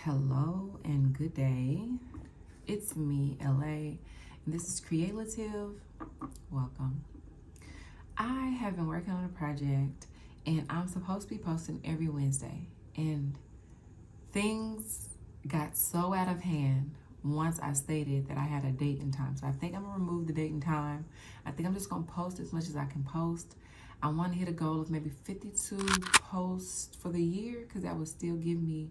Hello and good day. It's me, LA, and this is creaLAtive. Welcome. I have been working on a project and I'm supposed to be posting every Wednesday. And things got so out of hand once I stated that I had a date and time. So I think I'm gonna remove the date and time. I think I'm just gonna post as much as I can post. I want to hit a goal of maybe 52 posts for the year because that would still give me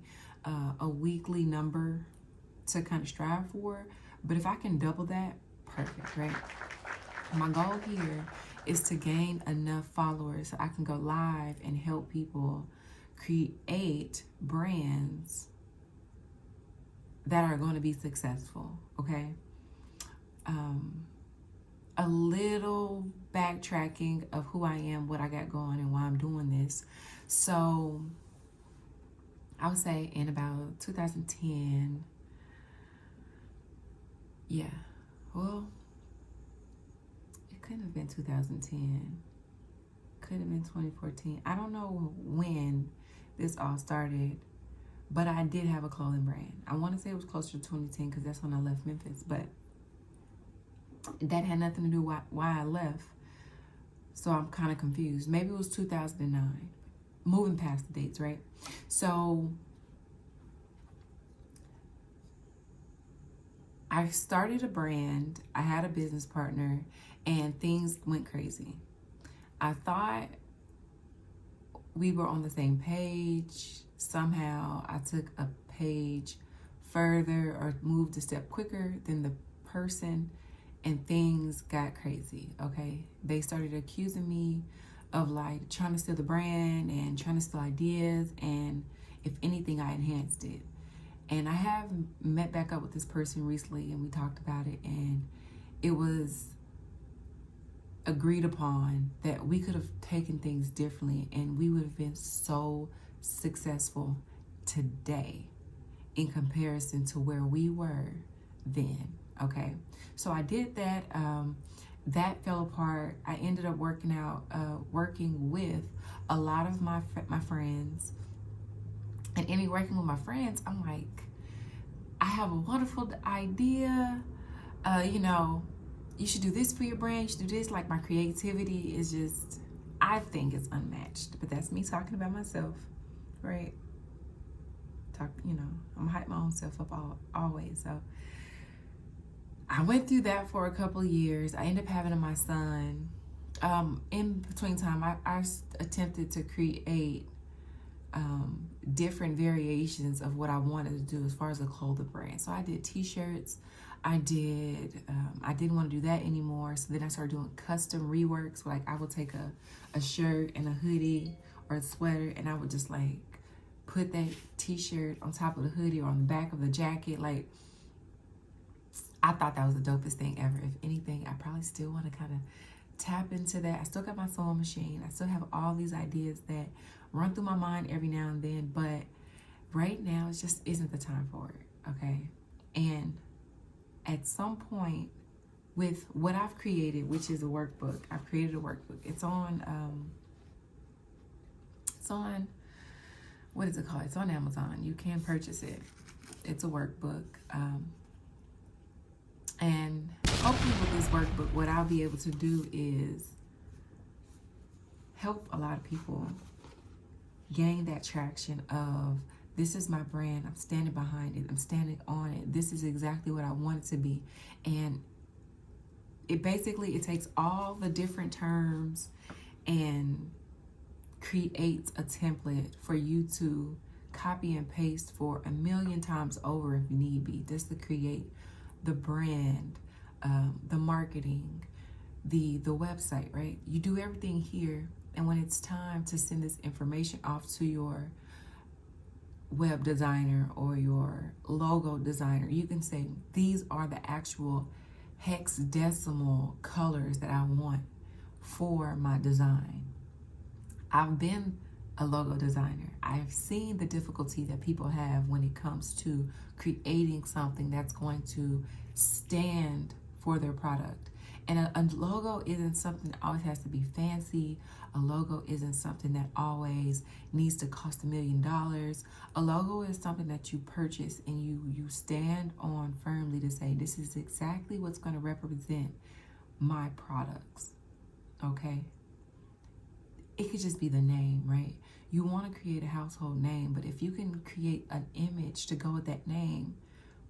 a weekly number to kind of strive for. But if I can double that, perfect, right? My goal here is to gain enough followers so I can go live and help people create brands that are going to be successful, okay? A little backtracking of who I am, what I got going, and why I'm doing this. So I would say in about 2010, it couldn't have been 2010. Could have been 2014. I don't know when this all started, but I did have a clothing brand. I want to say it was closer to 2010 because that's when I left Memphis, but that had nothing to do with why I left. So I'm kind of confused. Maybe it was 2009. Moving past the dates, right? So I started a brand. I had a business partner and things went crazy. I thought we were on the same page. Somehow I took a page further or moved a step quicker than the person, and things got crazy, okay? They started accusing me of like trying to steal the brand and trying to steal ideas, and if anything, I enhanced it. And I have met back up with this person recently and we talked about it, and it was agreed upon that we could have taken things differently and we would have been so successful today in comparison to where we were then, okay? So I did that. That fell apart. I ended up working with a lot of my friends. And in working with my friends, I'm like, I have a wonderful idea. You should do this for your brand. You should do this. Like, my creativity is just, I think it's unmatched. But that's me talking about myself, right? I'm hype my own self up always. So I went through that for a couple of years. I ended up having my son. In between time, I attempted to create different variations of what I wanted to do as far as a clothing brand. So I did t-shirts. I didn't want to do that anymore. So then I started doing custom reworks. Like, I would take a shirt and a hoodie or a sweater, and I would just like put that t-shirt on top of the hoodie or on the back of the jacket. Like, I thought that was the dopest thing ever. If anything, I probably still want to kind of tap into that. I still got my sewing machine. I still have all these ideas that run through my mind every now and then, but right now it just isn't the time for it, okay? And at some point with what I've created, which is a workbook, I've created a workbook. It's on what is it called? It's on Amazon. You can purchase it. It's a workbook. And hopefully with this workbook, what I'll be able to do is help a lot of people gain that traction of, this is my brand, I'm standing behind it, I'm standing on it, this is exactly what I want it to be. And it takes all the different terms and creates a template for you to copy and paste for 1,000,000 times over if need be, just to create the brand, the marketing, the website, right? You do everything here, and when it's time to send this information off to your web designer or your logo designer, you can say, these are the actual hexadecimal colors that I want for my design. I've been a logo designer. I've seen the difficulty that people have when it comes to creating something that's going to stand for their product. And a logo isn't something that always has to be fancy. A logo isn't something that always needs to cost $1 million. A logo is something that you purchase and you stand on firmly to say, this is exactly what's going to represent my products. Okay? It could just be the name, right? You want to create a household name, but if you can create an image to go with that name,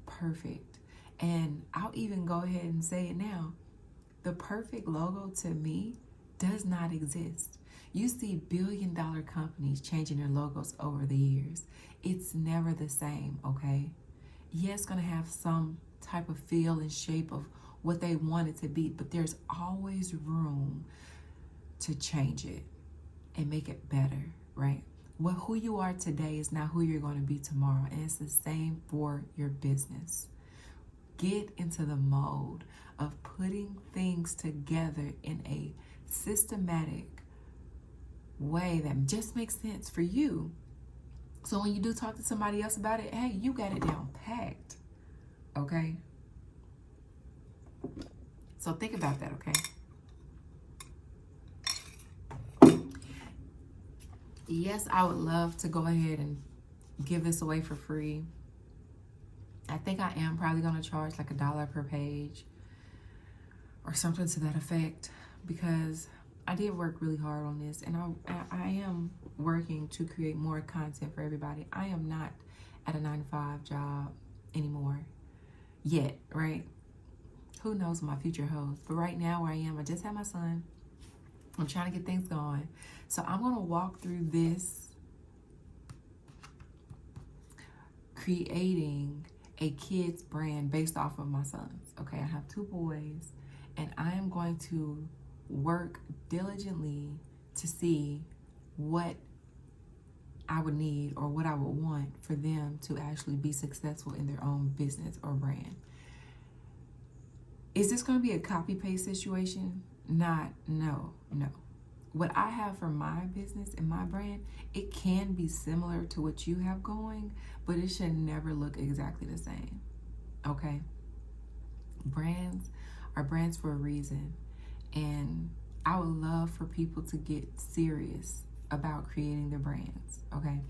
perfect. And I'll even go ahead and say it now. The perfect logo to me does not exist. You see billion-dollar companies changing their logos over the years. It's never the same, okay? Yeah, it's going to have some type of feel and shape of what they want it to be, but there's always room to change it and make it better, right? Who you are today is not who you're going to be tomorrow, and it's the same for your business. Get into the mode of putting things together in a systematic way that just makes sense for you. So when you do talk to somebody else about it, hey, you got it down packed, okay? So think about that, okay? Yes, I would love to go ahead and give this away for free. I think I am probably going to charge like $1 per page or something to that effect, because I did work really hard on this, and I am working to create more content for everybody. I am not at a 9-to-5 job anymore yet, right? Who knows what my future holds? But right now where I am, I just had my son. I'm trying to get things going. So I'm going to walk through this creating a kid's brand based off of my sons. Okay, I have 2 boys, and I am going to work diligently to see what I would need or what I would want for them to actually be successful in their own business or brand. Is this going to be a copy-paste situation? No. What I have for my business and my brand, it can be similar to what you have going, but it should never look exactly the same, okay? Brands are brands for a reason, and I would love for people to get serious about creating their brands, okay?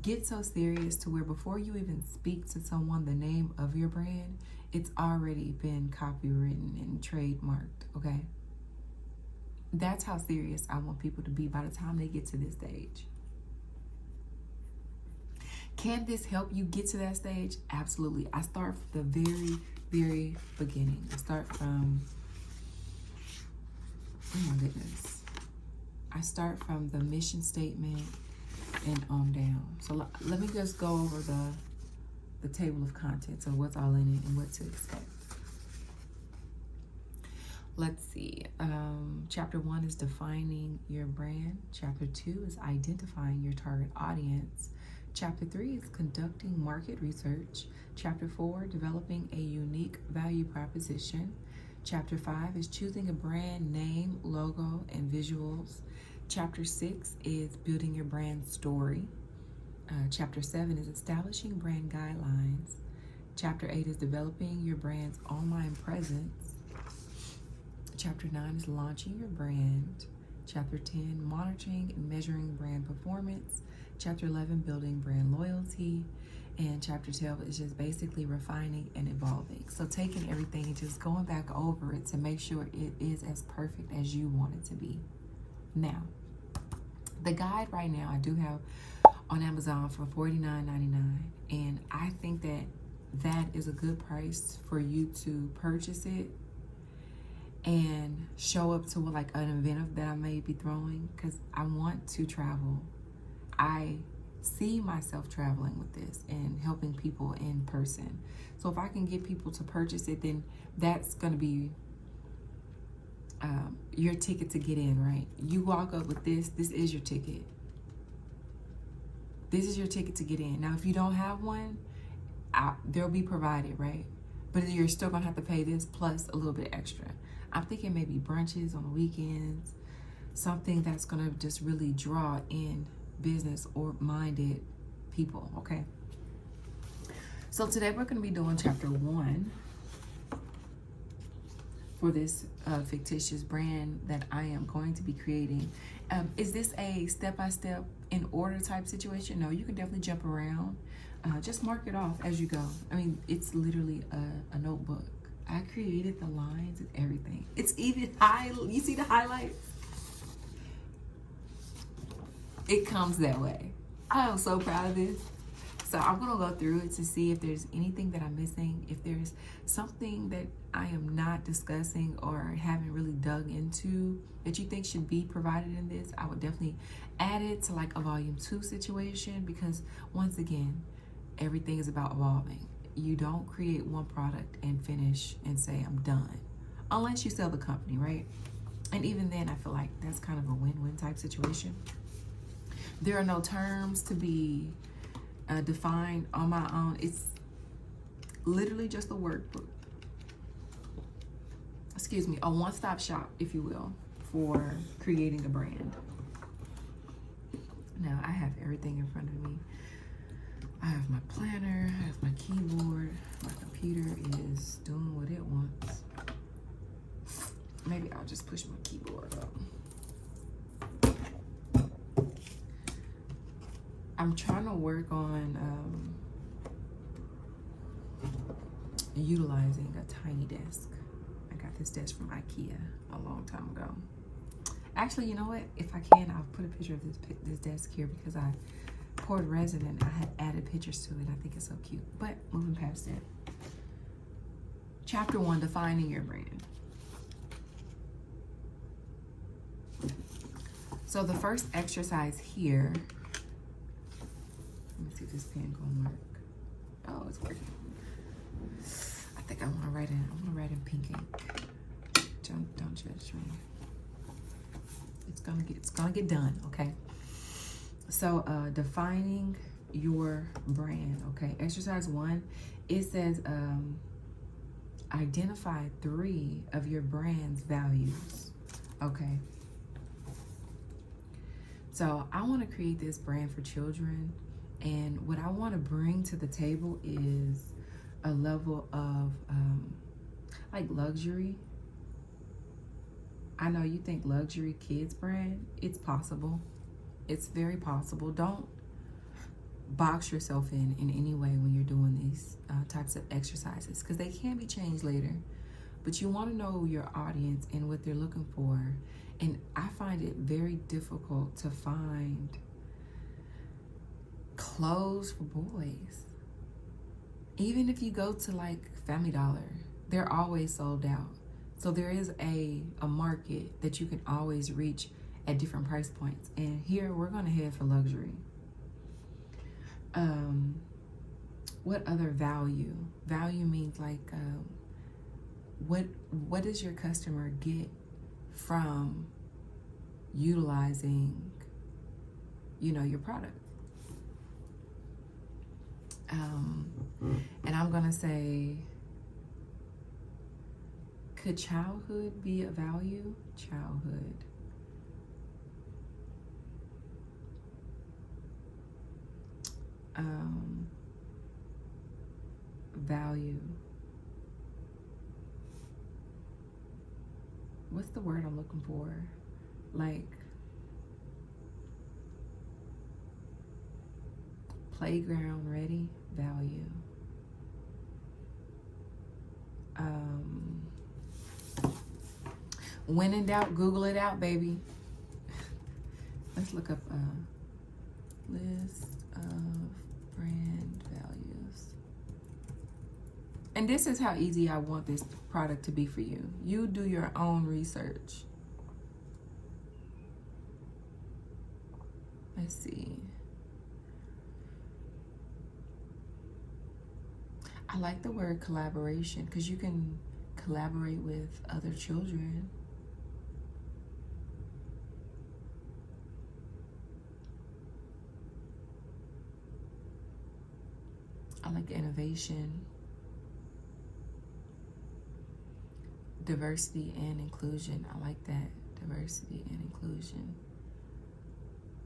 Get so serious to where before you even speak to someone the name of your brand, it's already been copywritten and trademarked, okay? That's how serious I want people to be by the time they get to this stage. Can this help you get to that stage? Absolutely. I start from the very, very beginning. I start from, oh my goodness. I start from the mission statement and on down. So let me just go over the table of contents of what's all in it and what to expect. Let's see. Chapter 1 is defining your brand. Chapter 2 is identifying your target audience. Chapter 3 is conducting market research. Chapter 4, developing a unique value proposition. Chapter 5 is choosing a brand name, logo, and visuals. Chapter 6 is building your brand story. Chapter 7 is establishing brand guidelines. Chapter 8 is developing your brand's online presence. Chapter 9 is launching your brand. Chapter 10, monitoring and measuring brand performance. Chapter 11, building brand loyalty. And chapter 12 is just basically refining and evolving. So taking everything and just going back over it to make sure it is as perfect as you want it to be. Now, the guide right now I do have on Amazon for $49.99. And I think that is a good price for you to purchase it and show up to like an event that I may be throwing, because I want to travel. I see myself traveling with this and helping people in person. So if I can get people to purchase it, then that's going to be your ticket to get in, right? You walk up with this is your ticket. This is your ticket to get in. Now, if you don't have one, they'll be provided, right? But you're still going to have to pay this plus a little bit extra. I'm thinking maybe brunches on the weekends, something that's going to just really draw in business or minded people, okay? So today we're going to be doing chapter 1 for this fictitious brand that I am going to be creating. Is this a step-by-step in order type situation? No, you can definitely jump around. Just mark it off as you go. I mean, it's literally a notebook. I created the lines and everything. It's even you see the highlights? It comes that way. I am so proud of this. So I'm gonna go through it to see if there's anything that I'm missing, if there's something that I am not discussing or haven't really dug into that you think should be provided in this. I would definitely add it to like a volume 2 situation, because once again, everything is about evolving. You don't create one product and finish and say I'm done, unless you sell the company, right? And even then, I feel like that's kind of a win-win type situation. There are no terms to be defined on my own. It's literally just a workbook. Excuse me, a one-stop shop, if you will, for creating a brand. Now, I have everything in front of me. I have my planner, I have my keyboard, my computer is doing what it wants. Maybe I'll just push my keyboard up. I'm trying to work on utilizing a tiny desk. I got this desk from IKEA a long time ago. Actually, you know what? If I can, I'll put a picture of this desk here, because I poured resin and I had added pictures to it. I think it's so cute. But moving past it. Chapter 1, defining your brand. So the first exercise here, let me see if this pen gonna work. Oh, it's working. I think I want to write in pink ink. Don't judge me. It's gonna get done, okay? So defining your brand, okay? Exercise 1, it says identify 3 of your brand's values, okay? So I want to create this brand for children, and what I want to bring to the table is a level of like luxury. I know you think luxury kids brand. It's possible. It's very possible. Don't box yourself in any way when you're doing these types of exercises, because they can be changed later. But you want to know your audience and what they're looking for. And I find it very difficult to find clothes for boys. Even if you go to like Family Dollar, they're always sold out. So there is a market that you can always reach at different price points. And here we're gonna head for luxury. What other value? Value means like what does your customer get from utilizing, you know, your product? And I'm gonna say, could childhood be a value? Childhood. Value. What's the word I'm looking for? Like playground ready. Value. When in doubt, Google it out, baby. Let's look up a list of brand values. And this is how easy I want this product to be for you. You do your own research. Let's see. I like the word collaboration, because you can collaborate with other children. I like innovation, diversity and inclusion. I like that. Diversity and inclusion.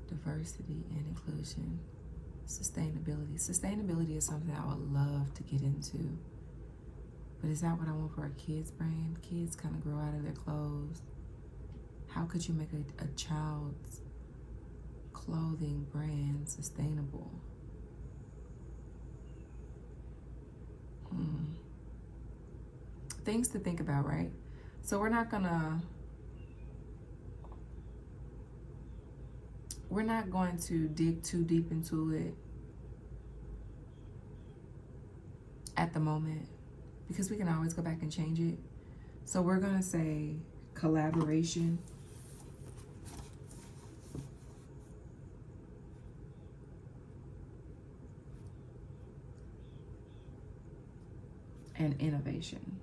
Diversity and inclusion. Sustainability. Sustainability is something I would love to get into. But is that what I want for a kid's brand? Kids kind of grow out of their clothes. How could you make a child's clothing brand sustainable? Things to think about, right? So we're not going to dig too deep into it at the moment, because we can always go back and change it. So we're going to say collaboration and innovation.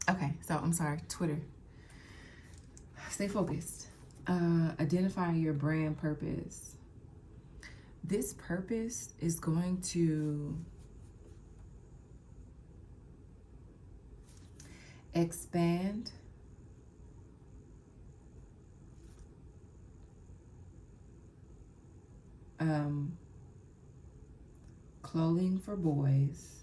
Okay, so I'm sorry, Twitter. Stay focused. Identify your brand purpose. This purpose is going to expand clothing for boys.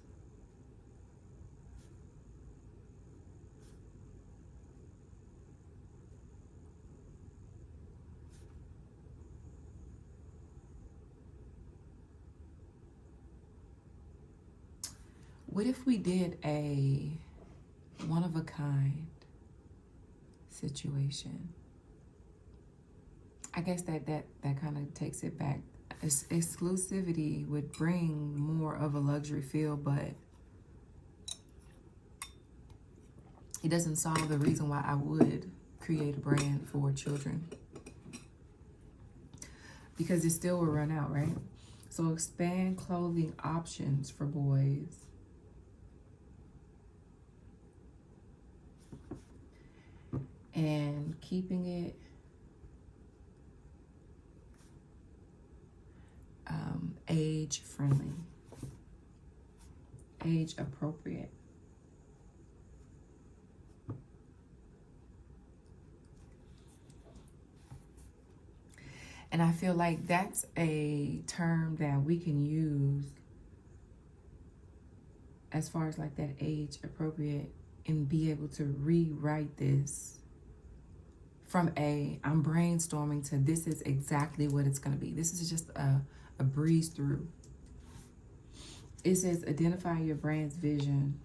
What if we did a one-of-a-kind situation? I guess that kind of takes it back. Exclusivity would bring more of a luxury feel, but it doesn't solve the reason why I would create a brand for children, because it still will run out, right? So expand clothing options for boys. And keeping it age friendly, age appropriate. And I feel like that's a term that we can use as far as like that age appropriate, and be able to rewrite this from I'm brainstorming to this is exactly what it's going to be. This is just a breeze through. It says identify your brand's vision.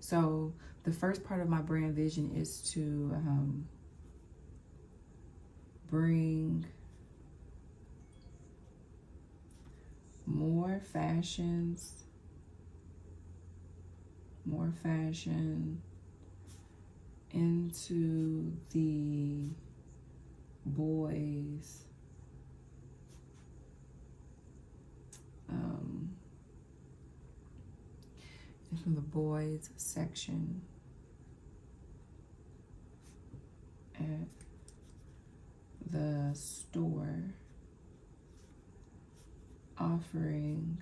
So the first part of my brand vision is to bring more fashion into the boys' from the boys section at the store, offering,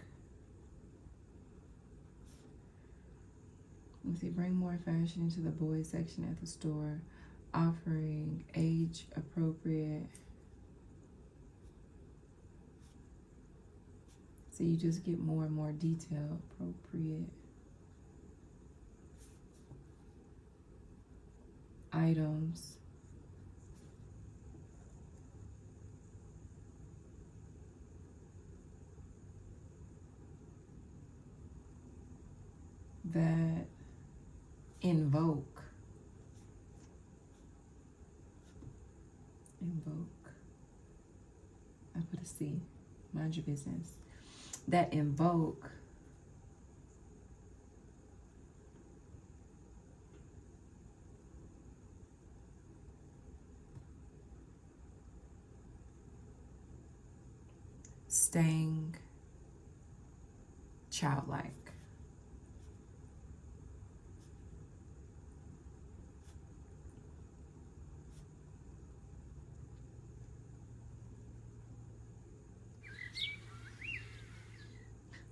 let's see, bring more fashion into the boys section at the store, offering age appropriate. So you just get more and more detail, appropriate items that invoke I put a C, mind your business, that invoke staying childlike.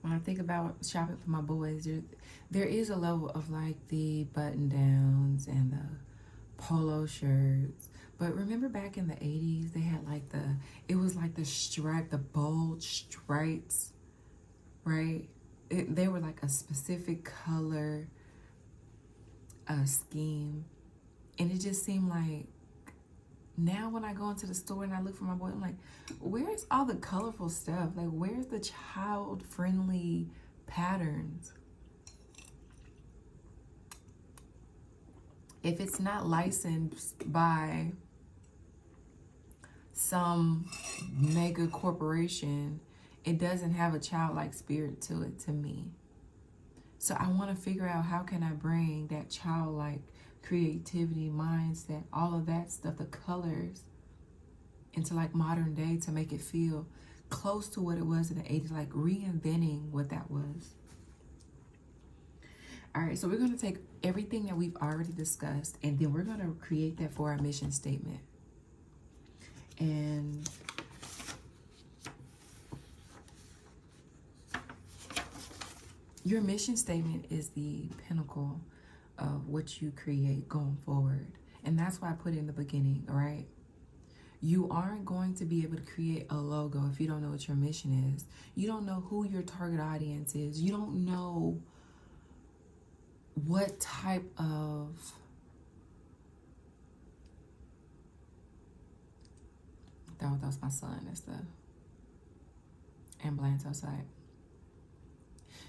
when I think about shopping for my boys, there is a level of like the button downs and the polo shirts. But remember back in the 80s, they had like it was like the stripe, the bold stripes, right? They were like a specific color scheme. And it just seemed like now when I go into the store and I look for my boy, I'm like, where's all the colorful stuff? Like, where's the child-friendly patterns? If it's not licensed by some mega corporation, it doesn't have a childlike spirit to it, to me. So I want to figure out, how can I bring that childlike creativity, mindset, all of that stuff, the colors, into like modern day to make it feel close to what it was in the 80s, like reinventing what that was. All right, so we're going to take everything that we've already discussed, and then we're going to create that for our mission statement. And your mission statement is the pinnacle of what you create going forward. And that's why I put it in the beginning, all right? You aren't going to be able to create a logo if you don't know what your mission is. You don't know who your target audience is. You don't know what type of that was my son. That's the ambulance outside.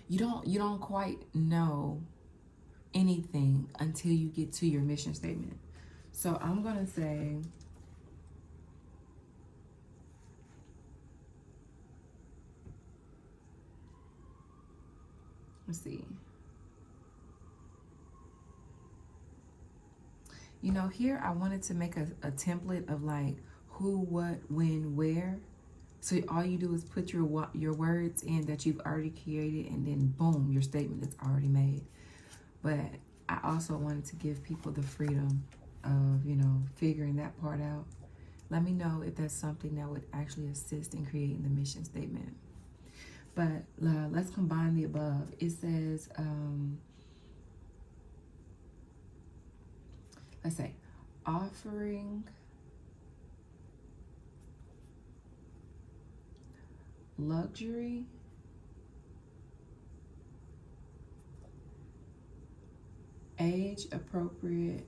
You don't quite know anything until you get to your mission statement. So I'm gonna say, let's see. You know, here I wanted to make a template of like who, what, when, where. So all you do is put your words in that you've already created, and then boom, your statement is already made. But I also wanted to give people the freedom of, you know, figuring that part out. Let me know if that's something that would actually assist in creating the mission statement. But let's combine the above. It says, let's say, offering luxury age-appropriate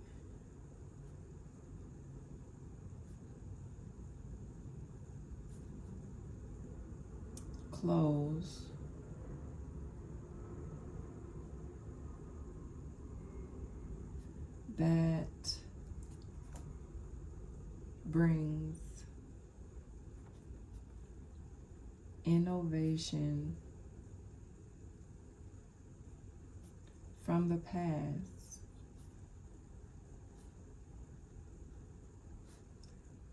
clothes that brings innovation from the past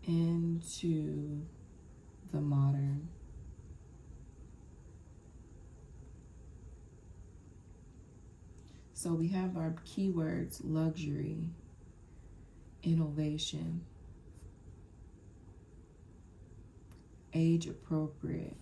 into the modern. So we have our keywords: luxury, innovation, age appropriate,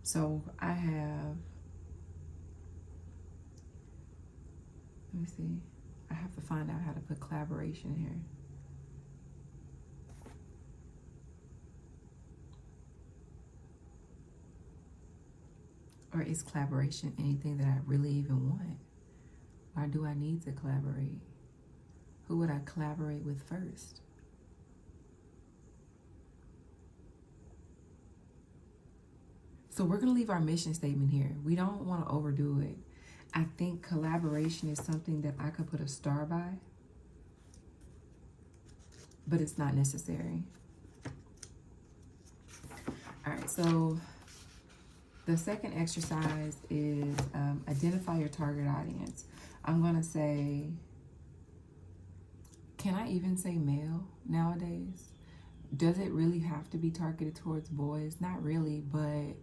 so I have, let me see, I have to find out how to put collaboration here. Or is collaboration anything that I really even want? Why do I need to collaborate? Who would I collaborate with first? So we're going to leave our mission statement here. We don't want to overdo it. I think collaboration is something that I could put a star by, but it's not necessary. All right, so the second exercise is identify your target audience. I'm going to say, can I even say male nowadays? Does it really have to be targeted towards boys? Not really, but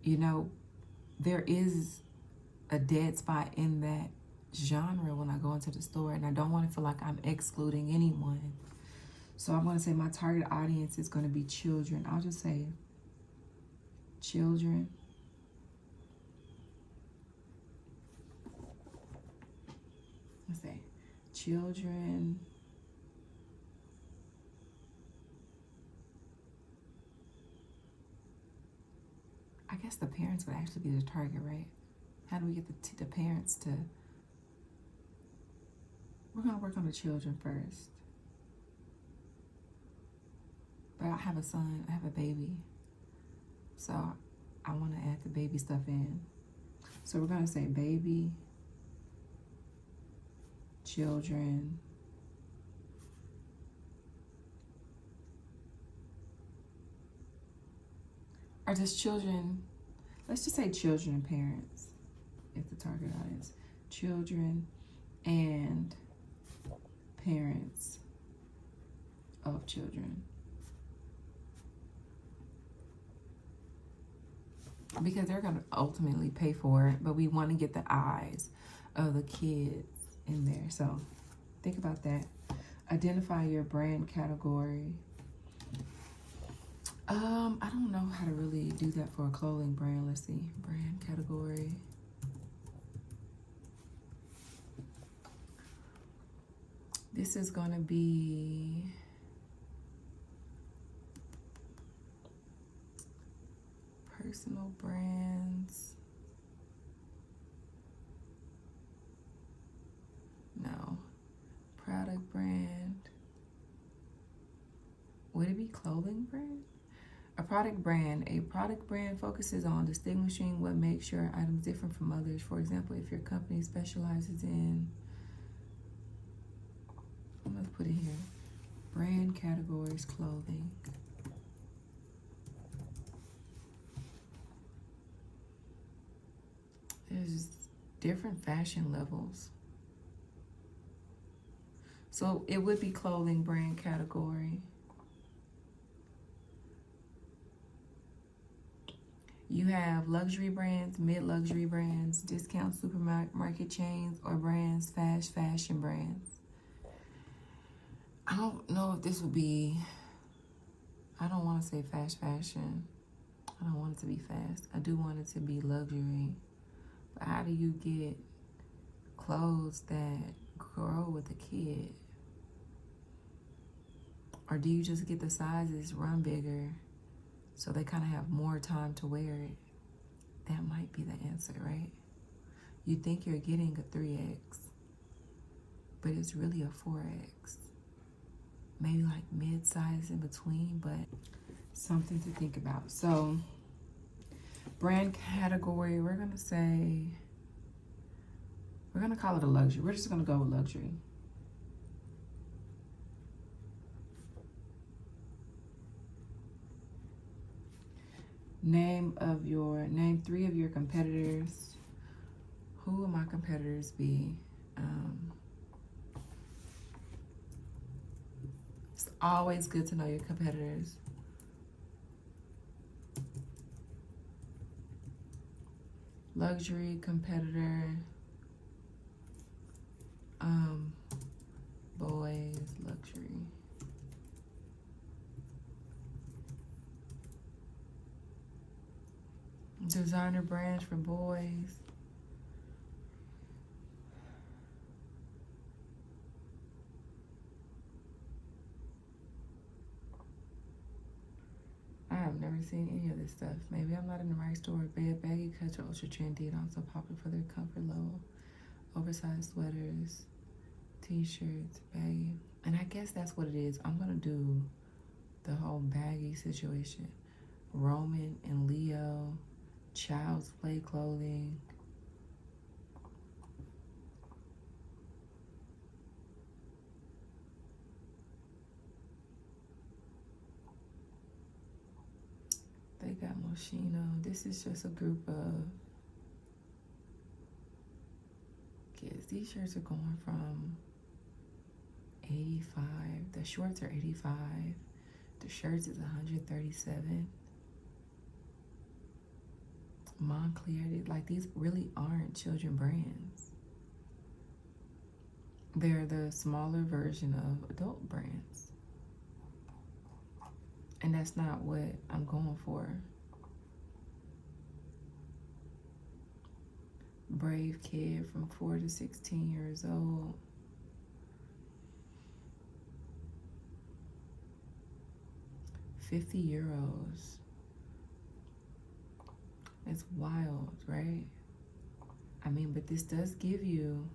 you know, there is a dead spot in that genre when I go into the store, and I don't want to feel like I'm excluding anyone. So I'm going to say my target audience is going to be children. I'll just say children. Let's say children. I guess the parents would actually be the target, right? How do we get the parents to... We're going to work on the children first. But I have a son, I have a baby. So I want to add the baby stuff in. So we're going to say baby, children, or just children. Let's just say children and parents, if the target audience. Children and parents of children. Because they're going to ultimately pay for it, but we want to get the eyes of the kids in there. So think about that. Identify your brand category. I don't know how to really do that for a clothing brand. Let's see. Brand category. This is going to be personal brands. No. Product brand. Would it be clothing brand? A product brand. A product brand focuses on distinguishing what makes your items different from others. For example, if your company specializes in, I'm going to put it here, brand categories, clothing. There's different fashion levels. So it would be clothing brand category. You have luxury brands, mid-luxury brands, discount supermarket chains, or brands, fast fashion brands. I don't know if this would be, I don't want to say fast fashion. I don't want it to be fast. I do want it to be luxury. But how do you get clothes that grow with a kid? Or do you just get the sizes run bigger so they kind of have more time to wear it? That might be the answer, right? You think you're getting a 3X, but it's really a 4X. Maybe like mid-size in between, but something to think about. So, brand category, we're going to say, we're going to call it a luxury. We're just going to go with luxury. Name 3 of your competitors. Who will my competitors be? It's always good to know your competitors. Luxury competitor. Boys, luxury. Designer brands for boys. I have never seen any of this stuff. Maybe I'm not in the right store. Baggy cuts are ultra trendy and also popular for their comfort level. Oversized sweaters, t-shirts, baggy. And I guess that's what it is. I'm gonna do the whole baggy situation. Roman and Leo, child's play clothing. They got Moschino. This is just a group of kids. These shirts are going from 85. The shorts are 85. The shirts is 137. Montclair, like these really aren't children brands. They're the smaller version of adult brands. And that's not what I'm going for. Brave kid from 4 to 16 years old. €50. It's wild, right? I mean, but this does give you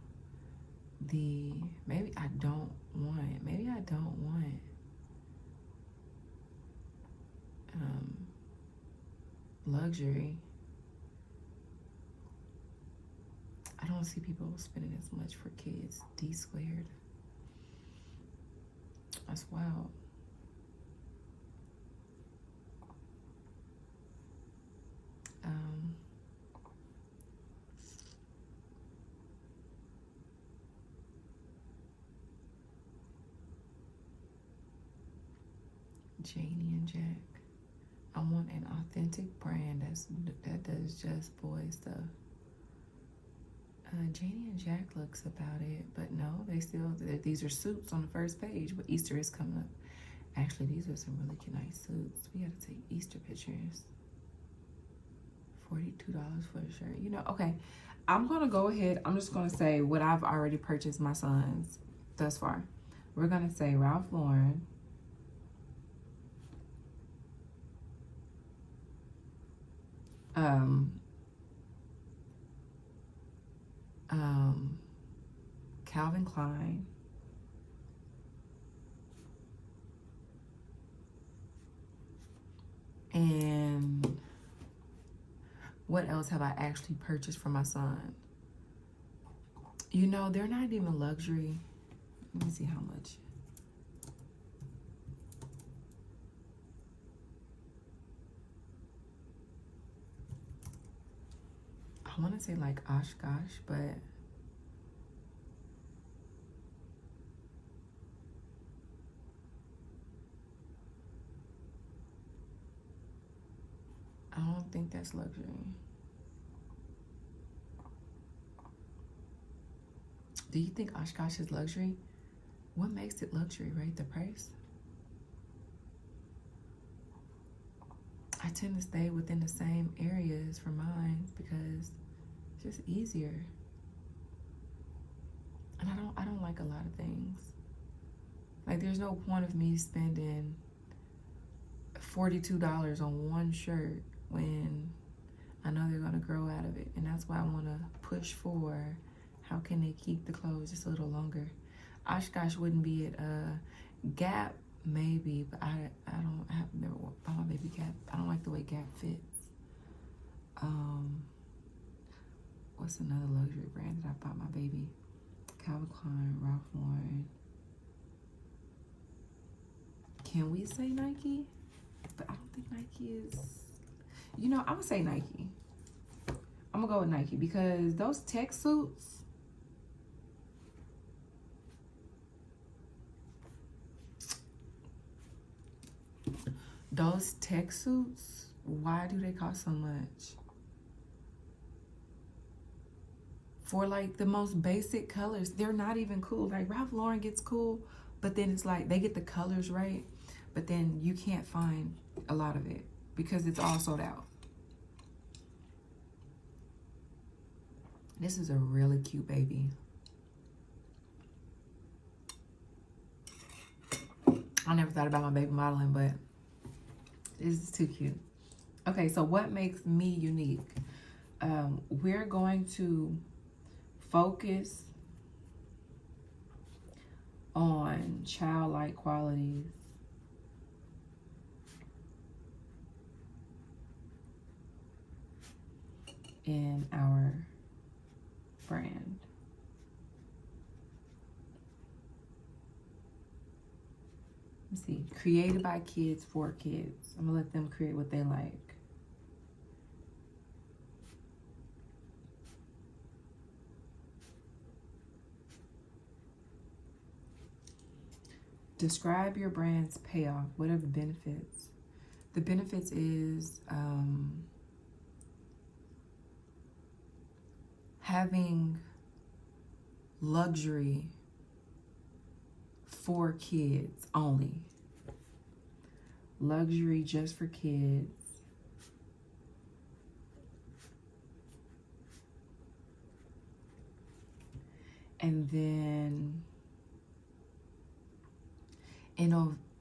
the, maybe I don't want, luxury. I don't see people spending as much for kids. D squared. That's wild. Janie and Jack. I want an authentic brand that does just boy stuff. Janie and Jack looks about it, but no, these are suits on the first page, but Easter is coming up. Actually, these are some really nice suits. We gotta take Easter pictures. $42 for a shirt. You know, okay, I'm gonna go ahead. I'm just gonna say what I've already purchased my sons thus far. We're gonna say Ralph Lauren. Calvin Klein. And what else have I actually purchased for my son? You know, they're not even luxury. Let me see how much. I want to say like Oshkosh, but I don't think that's luxury. Do you think Oshkosh is luxury? What makes it luxury, right? The price? I tend to stay within the same areas for mine because it's just easier. And I don't like a lot of things. Like, there's no point of me spending $42 on one shirt when I know they're gonna grow out of it. And that's why I wanna push for how can they keep the clothes just a little longer. Oshkosh wouldn't be it. Gap, maybe, but I've never bought my baby Gap. I don't like the way Gap fits. What's another luxury brand that I bought my baby? Calvin Klein, Ralph Lauren. Can we say Nike? But I don't think Nike is, you know, I'm gonna say Nike. I'm gonna go with Nike because those tech suits, why do they cost so much? For like the most basic colors, they're not even cool. Like Ralph Lauren gets cool, but then it's like they get the colors right, but then you can't find a lot of it because it's all sold out. This is a really cute baby. I never thought about my baby modeling, but this is too cute. Okay, so what makes me unique? We're going to focus on childlike qualities. In our brand. Let's see. Created by kids for kids. I'm gonna let them create what they like. Describe your brand's payoff. What are the benefits? The benefits is having luxury for kids only. Luxury just for kids. And then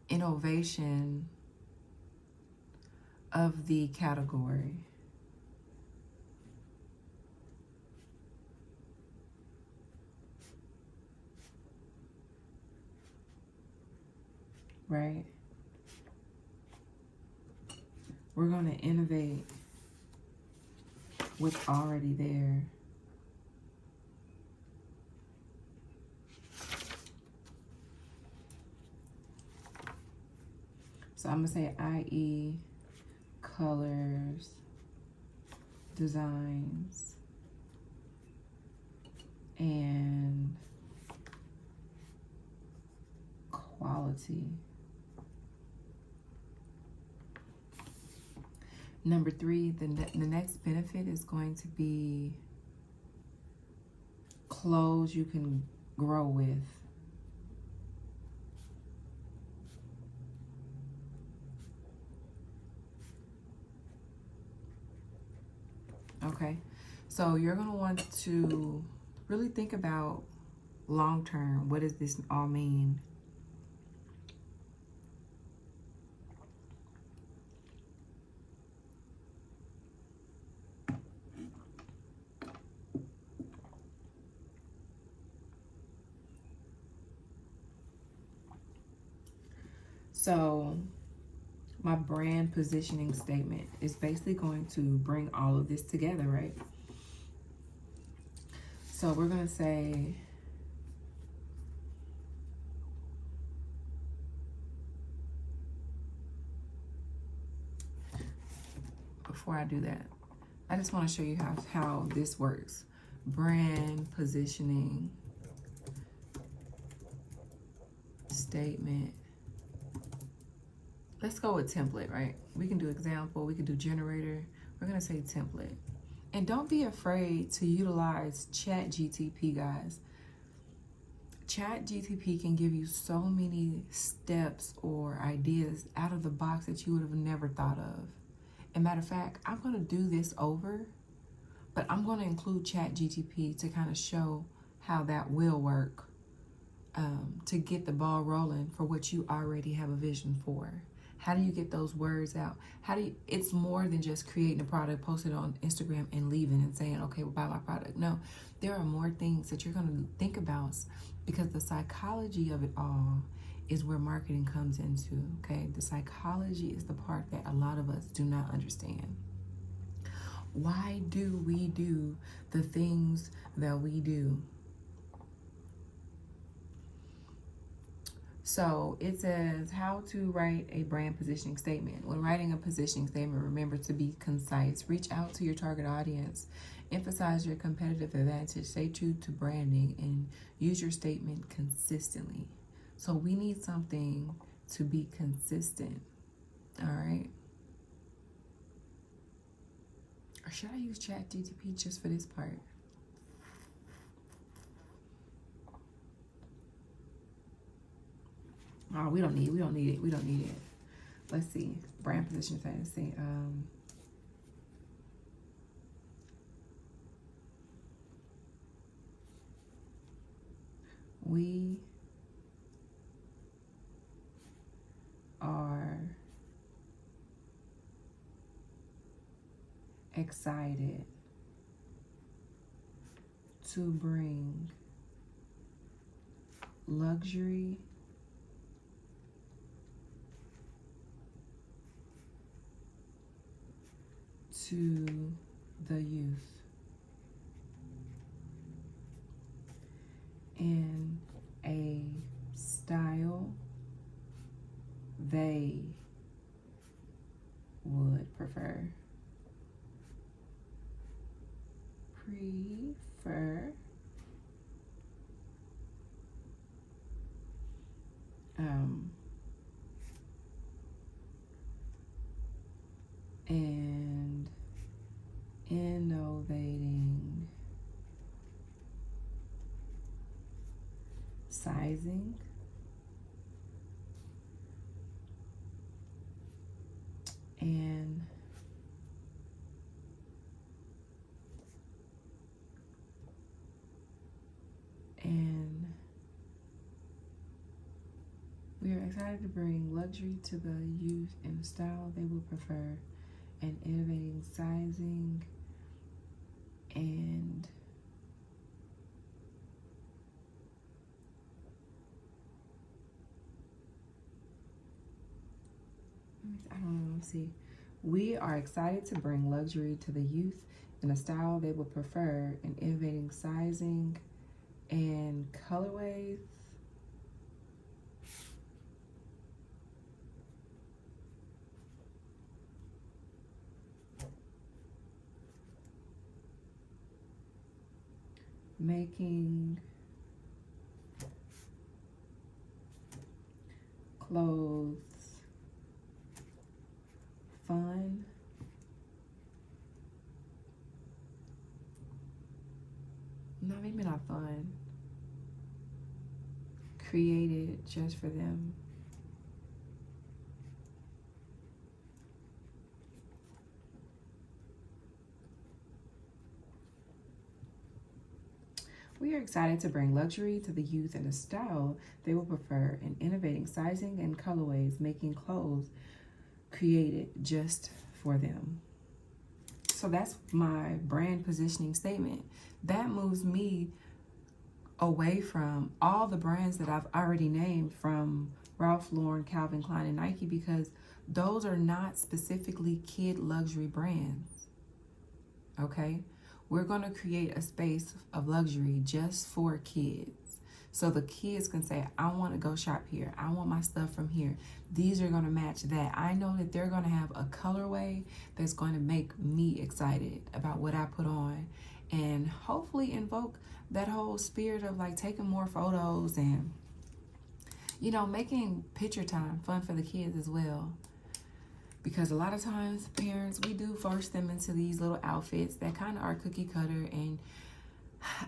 innovation of the category. Right? We're going to innovate what's already there. So I'm going to say i.e. colors, designs, and quality. Number 3, the next benefit is going to be clothes you can grow with. Okay, so you're going to want to really think about long term, what does this all mean? So my brand positioning statement is basically going to bring all of this together, right? So we're going to say, before I do that, I just want to show you how this works. Brand positioning statement. Let's go with template, right? We can do example, we can do generator. We're going to say template. And don't be afraid to utilize ChatGTP, guys. ChatGTP can give you so many steps or ideas out of the box that you would have never thought of. As a matter of fact, I'm going to do this over, but I'm going to include ChatGTP to kind of show how that will work, to get the ball rolling for what you already have a vision for. How do you get those words out? It's more than just creating a product, post it on Instagram and leaving and saying, okay, well, buy my product. No, there are more things that you're going to think about, because the psychology of it all is where marketing comes into, okay? The psychology is the part that a lot of us do not understand. Why do we do the things that we do? So it says how to write a brand positioning statement. When writing a positioning statement, remember to be concise. Reach out to your target audience. Emphasize your competitive advantage. Stay true to branding and use your statement consistently. So we need something to be consistent. All right. Or should I use ChatGPT just for this part? Oh, we don't need it. Let's see. Brand position fantasy. We are excited to bring luxury to the youth in a style they would prefer. And innovating sizing. And we are excited to bring luxury to the youth in a style they will prefer, and innovating sizing and I don't know, let's see. We are excited to bring luxury to the youth in a style they will prefer, and innovating sizing and colorways. Making clothes fun. No, maybe not fun. Created just for them. We are excited to bring luxury to the youth in a style they will prefer, and innovating sizing and colorways, making clothes created just for them. So that's my brand positioning statement. That moves me away from all the brands that I've already named, from Ralph Lauren, Calvin Klein, and Nike, because those are not specifically kid luxury brands. Okay? We're going to create a space of luxury just for kids. So the kids can say, I want to go shop here. I want my stuff from here. These are going to match that. I know that they're going to have a colorway that's going to make me excited about what I put on, and hopefully invoke that whole spirit of like taking more photos and, you know, making picture time fun for the kids as well. Because a lot of times parents, we do force them into these little outfits that kind of are cookie cutter. And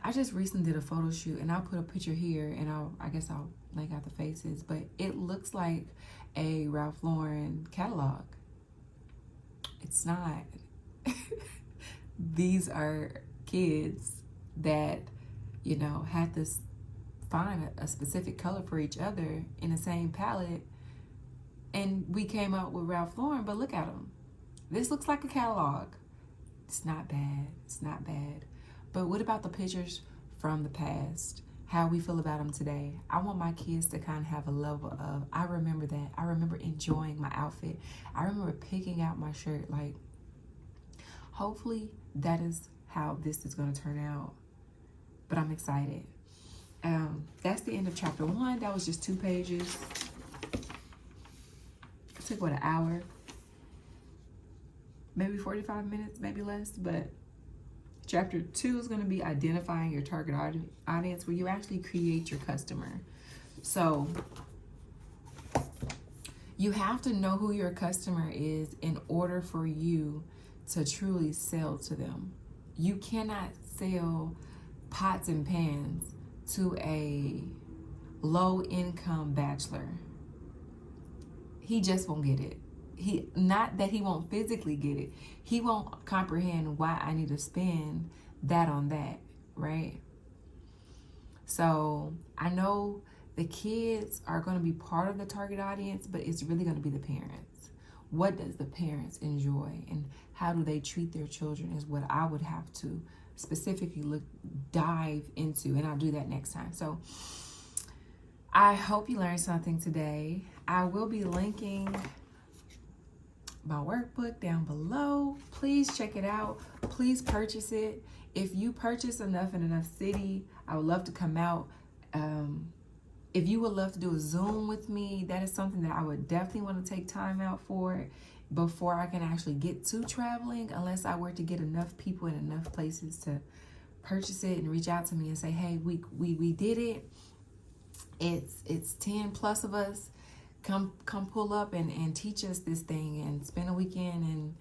I just recently did a photo shoot, and I'll put a picture here, and I guess I'll link out the faces, but it looks like a Ralph Lauren catalog. It's not. These are kids that, you know, had to find a specific color for each other in the same palette, and we came out with Ralph Lauren. But look at them. This looks like a catalog. It's not bad. It's not bad. But what about the pictures from the past? How we feel about them today? I want my kids to kind of have a level of, I remember that. I remember enjoying my outfit. I remember picking out my shirt. Like, hopefully that is how this is going to turn out. But I'm excited. That's the end of chapter 1. That was just 2 pages. It took, what, an hour? Maybe 45 minutes, maybe less. But chapter 2 is going to be identifying your target audience, where you actually create your customer. So you have to know who your customer is in order for you to truly sell to them. You cannot sell pots and pans to a low-income bachelor. He just won't get it. Not that he won't physically get it. He won't comprehend why I need to spend that on that, right? So I know the kids are going to be part of the target audience, but it's really going to be the parents. What does the parents enjoy, and how do they treat their children is what I would have to specifically dive into, and I'll do that next time. So I hope you learned something today. I will be linking my workbook down below. Please check it out. Please purchase it. If you purchase enough in enough city, I would love to come out. If you would love to do a Zoom with me, that is something that I would definitely want to take time out for before I can actually get to traveling, unless I were to get enough people in enough places to purchase it and reach out to me and say, hey, we did it. It's 10 plus of us. Come pull up and teach us this thing and spend a weekend and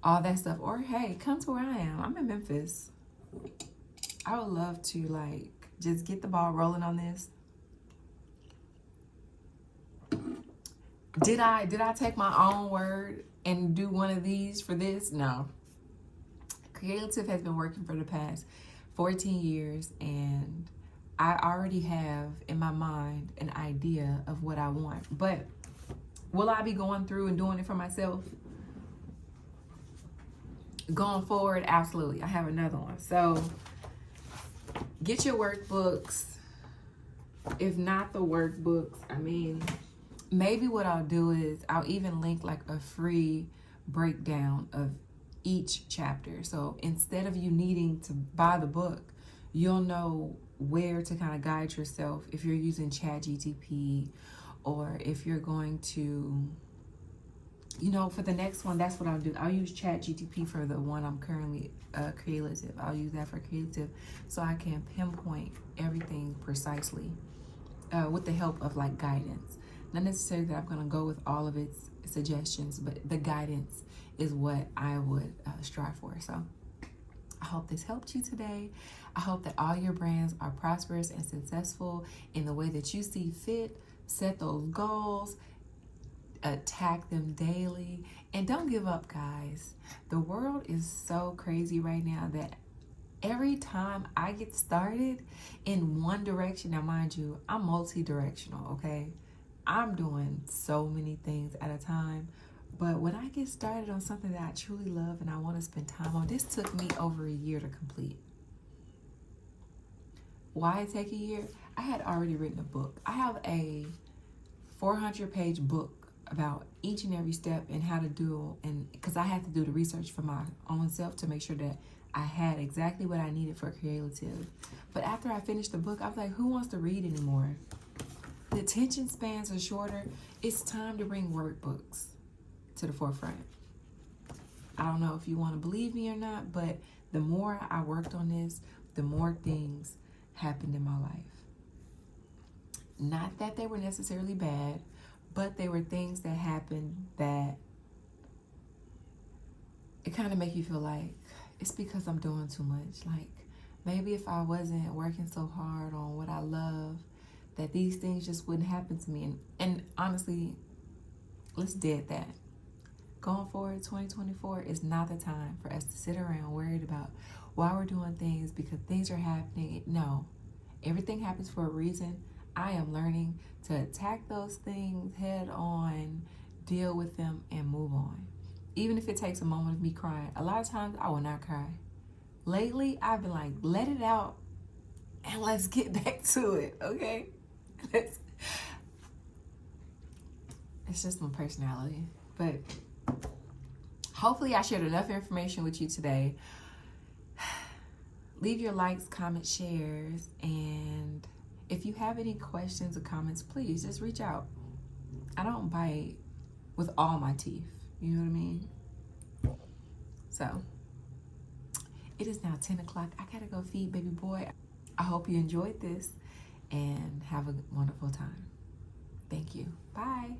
all that stuff. Or hey, come to where I am. I'm in Memphis. I would love to like just get the ball rolling on this. Did I take my own word and do one of these for this? No. creaLAtive has been working for the past 14 years, and I already have in my mind an idea of what I want. But will I be going through and doing it for myself? Going forward, absolutely. I have another one. So get your workbooks. If not the workbooks, I mean, maybe what I'll do is I'll even link like a free breakdown of each chapter. So instead of you needing to buy the book, you'll know where to kind of guide yourself if you're using ChatGTP, or if you're going to, you know, for the next one, that's what I'll do. I'll use ChatGTP for the one I'm currently creaLAtive. I'll use that for creaLAtive so I can pinpoint everything precisely with the help of like guidance. Not necessarily that I'm going to go with all of its suggestions, but the guidance is what I would strive for. So I hope this helped you today. I hope that all your brands are prosperous and successful in the way that you see fit. Set those goals, attack them daily, and don't give up, guys. The world is so crazy right now that every time I get started in one direction, now mind you, I'm multi-directional, okay? I'm doing so many things at a time. But when I get started on something that I truly love and I want to spend time on, this took me over a year to complete. Why it take a year? I had already written a book. I have a 400-page book about each and every step and how to do, and because I had to do the research for my own self to make sure that I had exactly what I needed for creaLAtive. But after I finished the book, I was like, who wants to read anymore? The attention spans are shorter. It's time to bring workbooks to the forefront. I don't know if you want to believe me or not, but the more I worked on this, the more things happened in my life. Not that they were necessarily bad, but they were things that happened that it kind of make you feel like it's because I'm doing too much. Like maybe if I wasn't working so hard on what I love, that these things just wouldn't happen to me. And honestly, let's dead that. Going forward, 2024 is not the time for us to sit around worried about why we're doing things because things are happening. No, everything happens for a reason. I am learning to attack those things head on, deal with them, and move on. Even if it takes a moment of me crying. A lot of times I will not cry. Lately, I've been like, let it out and let's get back to it, okay? It's just my personality. But hopefully I shared enough information with you today. Leave your likes, comments, shares, and if you have any questions or comments, please just reach out. I don't bite with all my teeth. You know what I mean? So, it is now 10 o'clock. I gotta go feed baby boy. I hope you enjoyed this and have a wonderful time. Thank you. Bye.